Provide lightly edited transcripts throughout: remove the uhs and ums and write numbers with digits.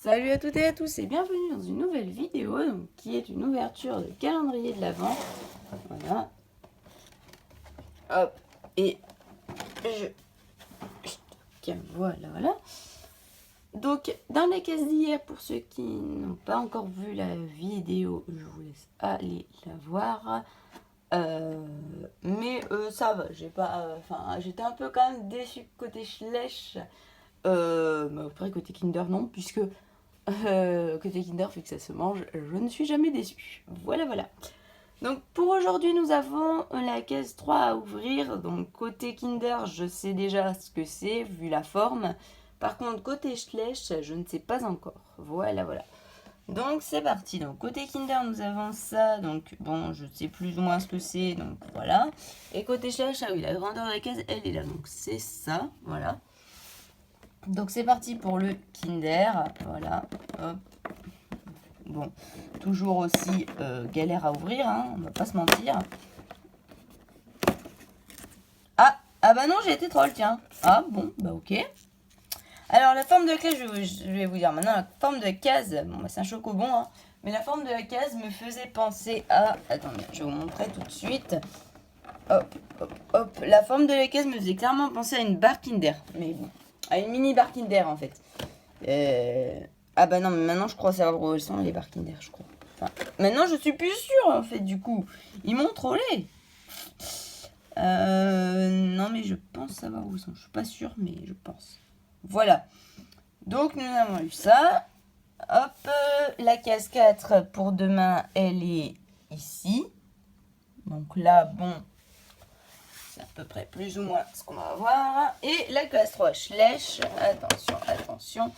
Salut à toutes et à tous et bienvenue dans une nouvelle vidéo qui est une ouverture de calendrier de l'Avent. Voilà. Hop. Et voilà. Donc dans les caisses d'hier, pour ceux qui n'ont pas encore vu la vidéo, je vous laisse aller la voir. Mais ça va, j'étais un peu quand même déçue côté Schleich. Mais après côté Kinder non, puisque côté Kinder, vu que ça se mange, je ne suis jamais déçue. Voilà. Donc pour aujourd'hui, nous avons la caisse 3 à ouvrir. Donc côté Kinder, je sais déjà ce que c'est, vu la forme. Par contre, côté Schleich, je ne sais pas encore. Voilà. Donc c'est parti. Donc côté Kinder, nous avons ça. Donc bon, je sais plus ou moins ce que c'est. Donc voilà. Et côté Schleich, ah oui, la grandeur de la case, elle est là. Donc c'est ça. Voilà. Donc c'est parti pour le Kinder. Voilà. Hop. Bon, toujours aussi galère à ouvrir, hein, on va pas se mentir. Ah bah non, j'ai été troll, tiens. Ah bon, bah ok. Alors la forme de la case, je vais vous dire maintenant, la forme de la case, bon bah c'est un chocobon, hein, mais la forme de la case me faisait penser à... Attendez, je vais vous montrer tout de suite. Hop. La forme de la case me faisait clairement penser à une barre Kinder, mais bon, à une mini barre Kinder en fait. Ah bah non, mais maintenant je crois savoir où elles sont les barres Kinder, je crois. Enfin, maintenant je suis plus sûre en fait du coup. Ils m'ont trollé. Non mais je pense savoir où ils sont. Je suis pas sûre mais je pense. Voilà. Donc nous avons eu ça. Hop. La case 4 pour demain elle est ici. Donc là bon. C'est à peu près plus ou moins ce qu'on va avoir. Et la case 3 Schleich. Attention.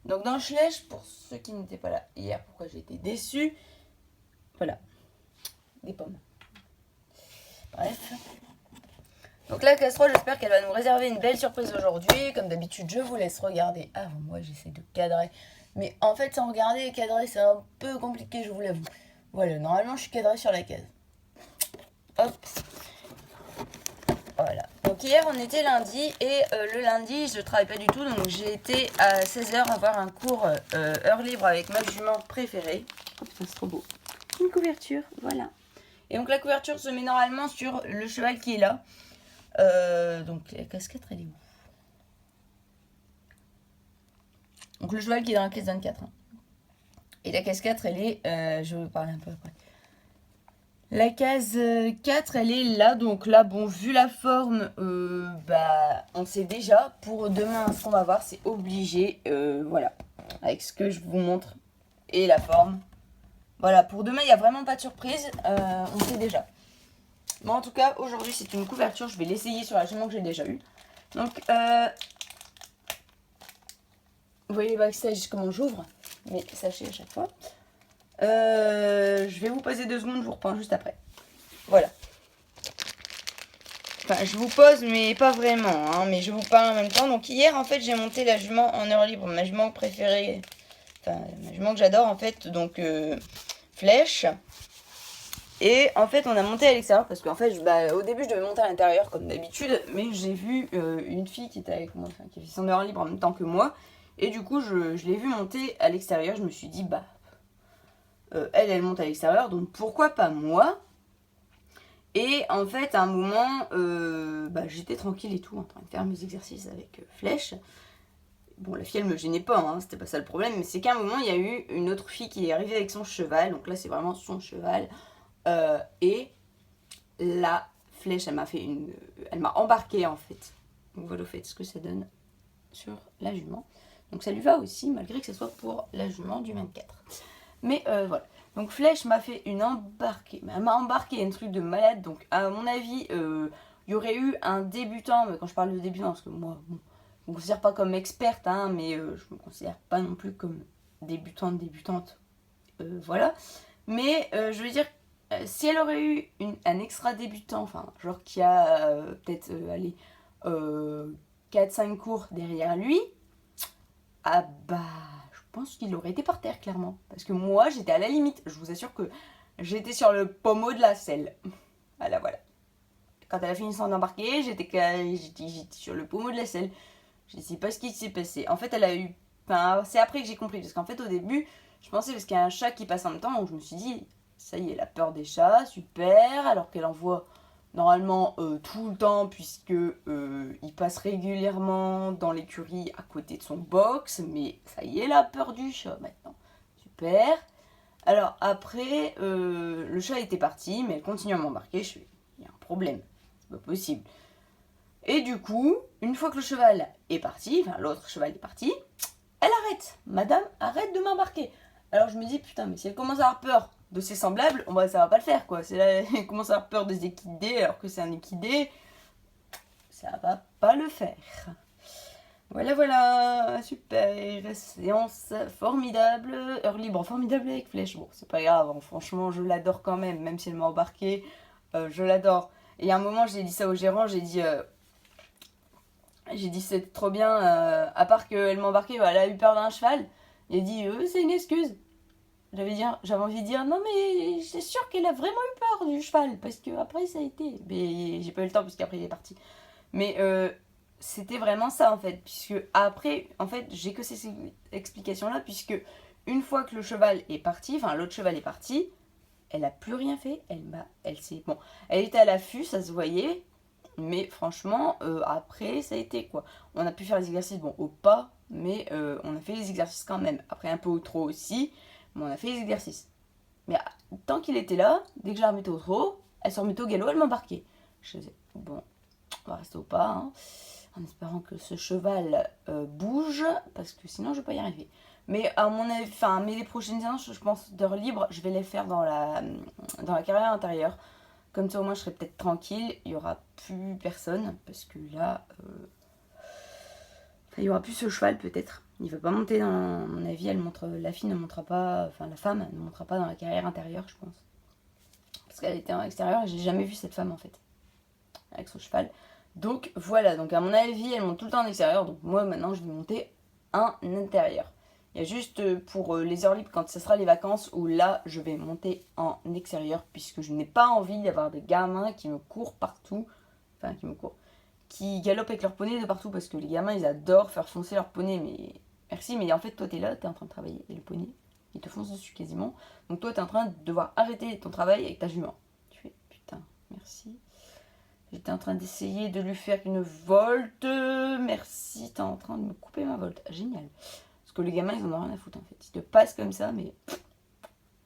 Donc dans Schleich, pour ceux qui n'étaient pas là hier, pourquoi j'ai été déçue. Voilà. Des pommes. Bref. Donc la case 3, j'espère qu'elle va nous réserver une belle surprise aujourd'hui. Comme d'habitude, je vous laisse regarder. Ah, moi j'essaie de cadrer. Mais en fait, sans regarder et cadrer, c'est un peu compliqué, je vous l'avoue. Voilà, normalement, je suis cadrée sur la case. Hop. Voilà. Donc hier, on était lundi. Et le lundi, je ne travaille pas du tout. Donc j'ai été à 16h avoir un cours heure libre avec ma jument préférée. Hop, c'est trop beau. Une couverture, voilà. Et donc la couverture se met normalement sur le cheval qui est là. Donc la case 4 elle est où? Donc le cheval qui est dans la case 24. Hein. Et la case 4 elle est... je vais vous parler un peu après. La case 4 elle est là. Donc là bon vu la forme on sait déjà. Pour demain ce qu'on va voir c'est obligé. Voilà. Avec ce que je vous montre. Et la forme. Voilà pour demain il n'y a vraiment pas de surprise. On sait déjà. Bon, en tout cas, aujourd'hui, c'est une couverture. Je vais l'essayer sur la jument que j'ai déjà eue. Donc, vous voyez backstage comment j'ouvre. Mais sachez à chaque fois. Je vais vous poser 2 secondes. Je vous reprends juste après. Voilà. Enfin, je vous pose, mais pas vraiment. Hein, mais je vous parle en même temps. Donc, hier, en fait, j'ai monté la jument en heure libre. Ma jument préférée. Enfin, ma jument que j'adore, en fait. Donc, Flèche. Et en fait, on a monté à l'extérieur parce qu'en fait, au début, je devais monter à l'intérieur comme d'habitude, mais j'ai vu une fille qui était avec moi, qui fait son heure libre en même temps que moi, et du coup, je l'ai vue monter à l'extérieur. Je me suis dit, elle monte à l'extérieur, donc pourquoi pas moi? Et en fait, à un moment, j'étais tranquille et tout, en train de faire mes exercices avec Flèche. Bon, la fille, elle me gênait pas, hein, c'était pas ça le problème, mais c'est qu'à un moment, il y a eu une autre fille qui est arrivée avec son cheval, donc là, c'est vraiment son cheval. Et la Flèche, elle m'a embarqué en fait. Donc voilà, faites ce que ça donne sur la jument. Donc ça lui va aussi, malgré que ce soit pour la jument du 24. Mais voilà. Donc Flèche m'a fait une embarquée. Elle m'a embarqué un truc de malade. Donc à mon avis, il y aurait eu un débutant. Mais quand je parle de débutant, parce que moi, bon, je ne me considère pas comme experte, hein, mais je me considère pas non plus comme débutante. Voilà. Mais je veux dire, si elle aurait eu un extra débutant, enfin, genre qui a peut-être 4-5 cours derrière lui, je pense qu'il aurait été par terre, clairement. Parce que moi, j'étais à la limite. Je vous assure que j'étais sur le pommeau de la selle. Voilà. Quand elle a fini son embarquer, j'étais sur le pommeau de la selle. Je ne sais pas ce qui s'est passé. En fait, elle a eu Enfin, c'est après que j'ai compris, parce qu'en fait, au début, je pensais, parce qu'il y a un chat qui passe en même temps, donc je me suis dit, ça y est, la peur des chats, super, alors qu'elle en voit normalement tout le temps, puisque il passe régulièrement dans l'écurie à côté de son box, mais ça y est, la peur du chat maintenant, super. Alors après, le chat était parti, mais elle continue à m'embarquer, je fais, il y a un problème, c'est pas possible. Et du coup, une fois que le cheval est parti, enfin l'autre cheval est parti, elle arrête. Madame, arrête de m'embarquer. Alors je me dis, putain, mais si elle commence à avoir peur de ses semblables, ça va pas le faire, quoi. C'est là, elle commence à avoir peur des équidés, alors que c'est un équidé, ça va pas le faire. Voilà, voilà, super, séance formidable, heure libre formidable avec Flèche. Bon, c'est pas grave, hein, franchement, je l'adore quand même si elle m'a embarqué, je l'adore. Et à un moment, j'ai dit ça au gérant, j'ai dit c'est trop bien, à part qu'elle m'a embarqué, elle a eu peur d'un cheval. Il a dit c'est une excuse. J'avais envie de dire non mais c'est sûr qu'elle a vraiment eu peur du cheval parce que après ça a été. Mais j'ai pas eu le temps puisqu'après il est parti. Mais c'était vraiment ça en fait, puisque après en fait j'ai que ces explications là puisque une fois que le cheval est parti, enfin l'autre cheval est parti, elle a plus rien fait. Elle était à l'affût, ça se voyait. Mais franchement, après, ça a été quoi. On a pu faire les exercices, bon, au pas, mais on a fait les exercices quand même. Après, un peu au trot aussi, mais on a fait les exercices. Mais tant qu'il était là, dès que je la remettais au trot, elle se remettait au galop, elle m'embarquait. Je disais, bon, on va rester au pas, hein, en espérant que ce cheval bouge, parce que sinon, je vais pas y arriver. Mais à mon avis, mais les prochaines séances, je pense, d'heure libre, je vais les faire dans la carrière intérieure. Comme ça, au moins, je serai peut-être tranquille. Il n'y aura plus personne. Parce que là, il n'y aura plus ce cheval, peut-être. Il ne va pas monter, dans mon avis. La fille ne montera pas... Enfin, la femme ne montera pas dans la carrière intérieure, je pense. Parce qu'elle était en extérieur et j'ai jamais vu cette femme, en fait. Avec son cheval. Donc, voilà. Donc, à mon avis, elle monte tout le temps en extérieur. Donc, moi, maintenant, je vais monter en intérieur. Il y a juste pour les heures libres, quand ce sera les vacances, où là, je vais monter en extérieur, puisque je n'ai pas envie d'avoir des gamins qui me courent partout. Enfin, qui galopent avec leur poney de partout, parce que les gamins, ils adorent faire foncer leur poney, mais merci, mais en fait, toi, t'es là, t'es en train de travailler, et le poney, il te fonce dessus quasiment. Donc toi, t'es en train de devoir arrêter ton travail avec ta jument. Tu fais, putain, merci. J'étais en train d'essayer de lui faire une volte. Merci, t'es en train de me couper ma volte. Génial. Parce que les gamins, ils en ont rien à foutre en fait. Ils te passent comme ça, mais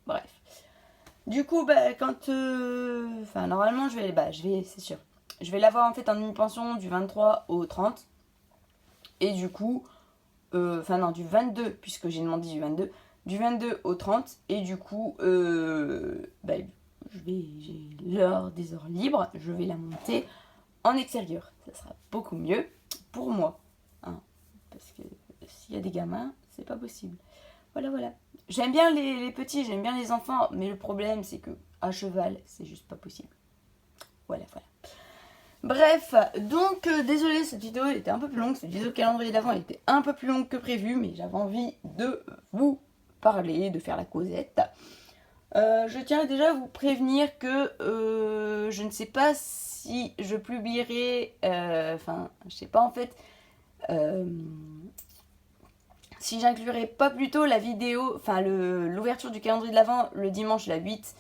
bref. Du coup, quand... normalement, je vais, c'est sûr. Je vais l'avoir en fait en demi-pension du 23 au 30. Et du coup... du 22, puisque j'ai demandé du 22. Du 22 au 30. Et du coup, j'ai l'heure des heures libres. Je vais la monter en extérieur. Ça sera beaucoup mieux pour moi. Hein, parce que s'il y a des gamins, c'est pas possible. Voilà. J'aime bien les petits, j'aime bien les enfants, mais le problème, c'est que à cheval, c'est juste pas possible. Voilà. Bref, donc désolé, cette vidéo était un peu plus longue. Cette vidéo calendrier d'avant était un peu plus longue que prévu, mais j'avais envie de vous parler, de faire la causette. Je tiens déjà à vous prévenir que je ne sais pas si je publierai, je sais pas en fait, si j'inclurai pas plutôt la vidéo, l'ouverture du calendrier de l'Avent le dimanche la 8,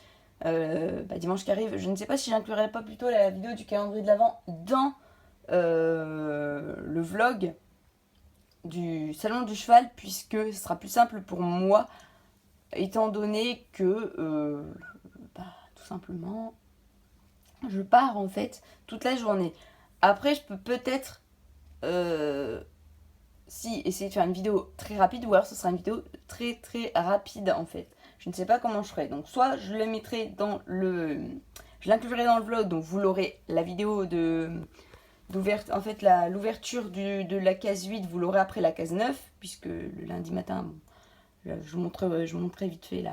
dimanche qui arrive, je ne sais pas si j'inclurai pas plutôt la vidéo du calendrier de l'Avent dans le vlog du salon du cheval, puisque ce sera plus simple pour moi, étant donné que tout simplement je pars en fait toute la journée. Après je peux peut-être essayer de faire une vidéo très rapide, ou alors ce sera une vidéo très très rapide en fait. Je ne sais pas comment je ferai. Donc soit je le mettrai dans je l'inclurai dans le vlog, donc vous l'aurez, la vidéo l'ouverture de la case 8, vous l'aurez après la case 9, puisque le lundi matin, je vous montrerai vite fait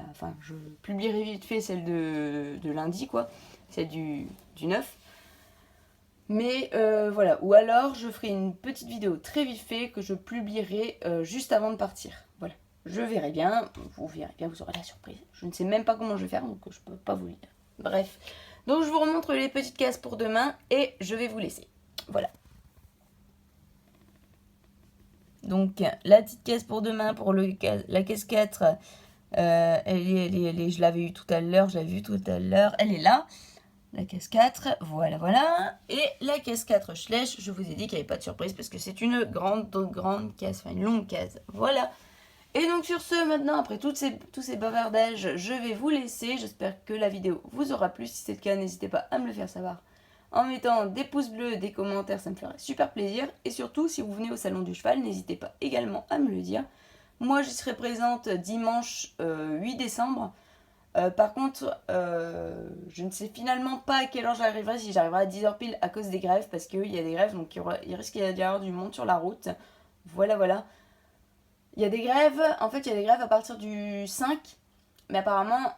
je publierai vite fait celle de lundi, quoi, celle du 9. Mais voilà, ou alors je ferai une petite vidéo très vite fait que je publierai juste avant de partir. Voilà, je verrai bien, vous verrez bien, vous aurez la surprise. Je ne sais même pas comment je vais faire, donc je peux pas vous le dire. Bref, donc je vous remontre les petites cases pour demain et je vais vous laisser. Voilà. Donc la petite caisse pour demain, pour la caisse 4, je l'avais eu tout à l'heure, elle est là. La caisse 4, voilà. Et la caisse 4 Schlech, je vous ai dit qu'il n'y avait pas de surprise parce que c'est une grande caisse, enfin une longue caisse. Voilà. Et donc sur ce, maintenant, après tous ces bavardages, je vais vous laisser. J'espère que la vidéo vous aura plu. Si c'est le cas, n'hésitez pas à me le faire savoir en mettant des pouces bleus, des commentaires, ça me ferait super plaisir. Et surtout, si vous venez au Salon du Cheval, n'hésitez pas également à me le dire. Moi, j'y serai présente dimanche 8 décembre. Par contre, je ne sais finalement pas à quelle heure j'arriverai, si j'arriverai à 10h pile à cause des grèves, parce qu'il y a des grèves, donc il risque d'y avoir du monde sur la route. Voilà. Il y a des grèves, en fait il y a des grèves à partir du 5, mais apparemment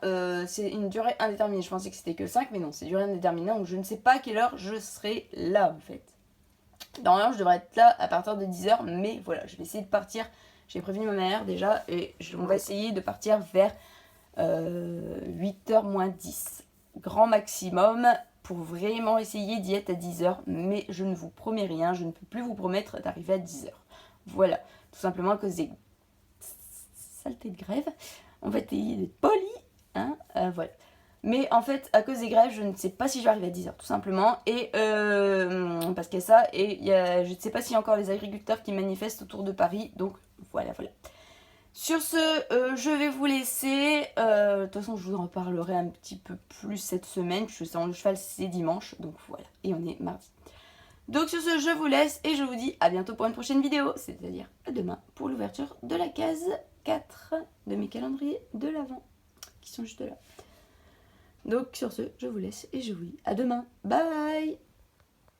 c'est une durée indéterminée. Je pensais que c'était que 5, mais non, c'est durée indéterminée, donc je ne sais pas à quelle heure je serai là en fait. Normalement je devrais être là à partir de 10h, mais voilà, je vais essayer de partir. J'ai prévenu ma mère déjà, et on va essayer de partir vers 8h moins 10. Grand maximum, pour vraiment essayer d'y être à 10h, mais je ne vous promets rien, je ne peux plus vous promettre d'arriver à 10h. Voilà, tout simplement à cause des saletés de grève. On va essayer d'être poli, hein, voilà. Mais en fait, à cause des grèves, je ne sais pas si je vais arriver à 10h, tout simplement. Et parce qu'il y a ça, et je ne sais pas s'il y a encore les agriculteurs qui manifestent autour de Paris. Donc voilà. Sur ce, je vais vous laisser. De toute façon, je vous en reparlerai un petit peu plus cette semaine, puisque le salon du cheval, c'est dimanche. Donc voilà, et on est mardi. Donc sur ce, je vous laisse et je vous dis à bientôt pour une prochaine vidéo, c'est-à-dire à demain pour l'ouverture de la case 4 de mes calendriers de l'Avent, qui sont juste là. Donc sur ce, je vous laisse et je vous dis à demain. Bye!